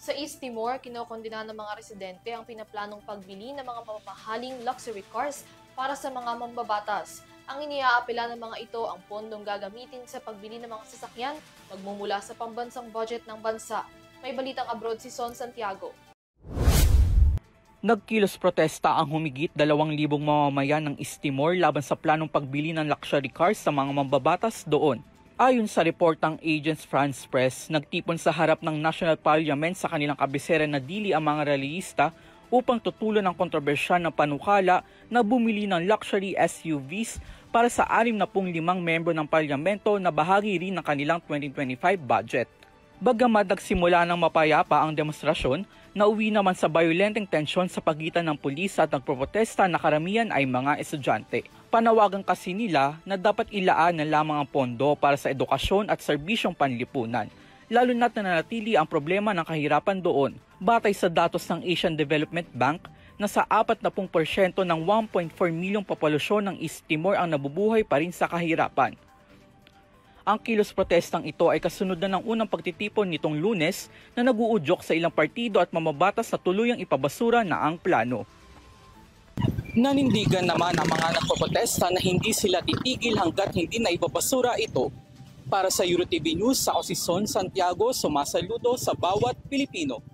Sa East Timor, kinokondena ng mga residente ang pinaplanong pagbili ng mga mamahaling luxury cars para sa mga mambabatas. Ang iniaapela ng mga ito ang pondong gagamitin sa pagbili ng mga sasakyan magmumula sa pambansang budget ng bansa. May balitang abroad si Son Santiago. Nagkilos protesta ang humigit 2,000 mamamayan ng East Timor laban sa planong pagbili ng luxury cars sa mga mambabatas doon. Ayon sa reportang Agence France Presse, nagtipon sa harap ng National Parliament sa kanilang kabisera na Dili ang mga realista upang tutulan ang kontrobersyal na panukala na bumili ng luxury SUVs para sa 65 membro ng parlamento na bahagi rin ng kanilang 2025 budget. Bagamat nagsimula ng mapayapa ang demonstrasyon, nauwi naman sa violenteng tensyon sa pagitan ng pulis at nagprotesta na karamihan ay mga estudyante. Panawagan kasi nila na dapat ilaan na lamang ang pondo para sa edukasyon at serbisyong panlipunan, lalo na't nananatili ang problema ng kahirapan doon. Batay sa datos ng Asian Development Bank, nasa 40% ng 1.4 milyong populasyon ng East Timor ang nabubuhay pa rin sa kahirapan. Ang kilos protestang ito ay kasunod na ng unang pagtitipon nitong Lunes na naguudyok sa ilang partido at mamabatas na tuluyang ipabasura na ang plano. Nanindigan naman ang mga nagpoprotesta na hindi sila titigil hanggat hindi na ibabasura ito. Para sa EuroTV News, ako si Son Santiago, sumasaludo sa bawat Pilipino.